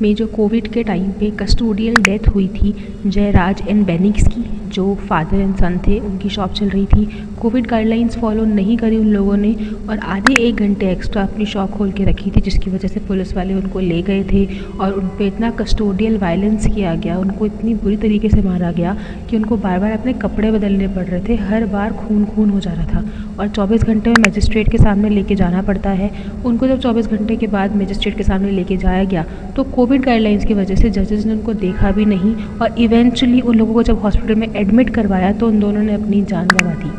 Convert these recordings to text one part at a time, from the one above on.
में जो कोविड के टाइम पे कस्टोडियल डेथ हुई थी जयराज एंड बेनिक्स की, जो फादर एंड सन थे, उनकी शॉप चल रही थी। कोविड गाइडलाइंस फॉलो नहीं करी उन लोगों ने और आधे 1 घंटे एक्स्ट्रा अपनी शॉप खोल के रखी थी, जिसकी वजह से पुलिस वाले उनको ले गए थे और उन पर इतना कस्टोडियल वायलेंस किया गया, उनको इतनी बुरी तरीके से मारा गया कि उनको बार बार अपने कपड़े बदलने पड़ रहे थे, हर बार खून खून हो जा रहा था और 24 घंटे में मजिस्ट्रेट के सामने लेके जाना पड़ता है। उनको जब 24 घंटे के बाद मजिस्ट्रेट के सामने लेके जाया गया तो कोविड गाइडलाइंस की वजह से जजेस ने उनको देखा भी नहीं और इवेंचुअली उन लोगों को जब हॉस्पिटल में एडमिट करवाया तो उन दोनों ने अपनी जान गंवा दी।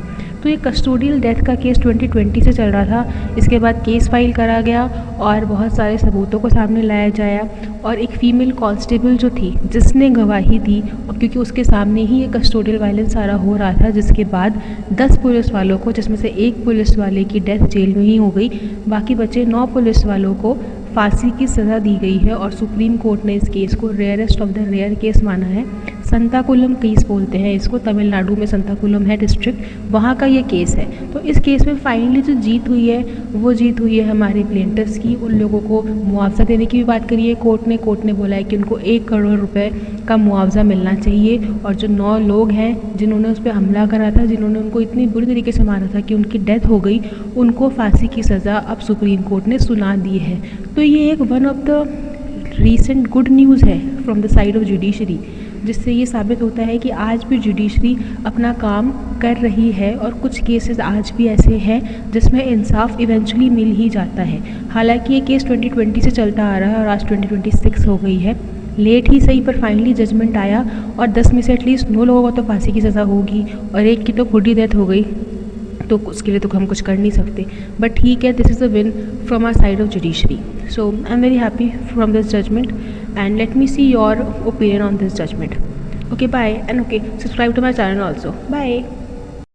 तो ये कस्टोडियल डेथ का केस 2020 से चल रहा था। इसके बाद केस फाइल करा गया और बहुत सारे सबूतों को सामने लाया जाया और एक फ़ीमेल कांस्टेबल जो थी जिसने गवाही दी, और क्योंकि उसके सामने ही ये कस्टोडियल वायलेंस सारा हो रहा था, जिसके बाद 10 पुलिस वालों को, जिसमें से एक पुलिस वाले की डेथ जेल में ही हो गई, बाकी बचे 9 पुलिस वालों को फांसी की सज़ा दी गई है और सुप्रीम कोर्ट ने इस केस को rarest of the rare case माना है। संताकुलम केस बोलते हैं इसको, तमिलनाडु में संताकुलम है डिस्ट्रिक्ट, वहाँ का ये केस है। तो इस केस में फाइनली जो जीत हुई है वो जीत हुई है हमारे प्लेंटिफ्स की। उन लोगों को मुआवजा देने की भी बात करी है कोर्ट ने बोला है कि उनको 1 करोड़ रुपए का मुआवजा मिलना चाहिए और जो 9 लोग हैं जिन्होंने उस पर हमला करा था, जिन्होंने उनको इतनी बुरी तरीके से मारा था कि उनकी डेथ हो गई, उनको फांसी की सज़ा अब सुप्रीम कोर्ट ने सुना दी है। तो ये एक one of the recent good news है from the side of judiciary, जिससे ये साबित होता है कि आज भी जुडिशरी अपना काम कर रही है और कुछ केसेस आज भी ऐसे हैं जिसमें इंसाफ इवेंचुअली मिल ही जाता है। हालांकि ये केस 2020 से चलता आ रहा है और आज 2026 हो गई है, लेट ही सही पर फाइनली जजमेंट आया और 10 में से एटलीस्ट 9 लोगों को तो फांसी की सज़ा होगी और एक की तो खुद ही डेथ हो गई, तो उसके लिए तो हम कुछ कर नहीं सकते। बट ठीक है, this is a win from our side of judiciary, so I am very happy from this judgement and let me see your opinion on this judgment. Okay, bye, and okay, subscribe to my channel also. Bye.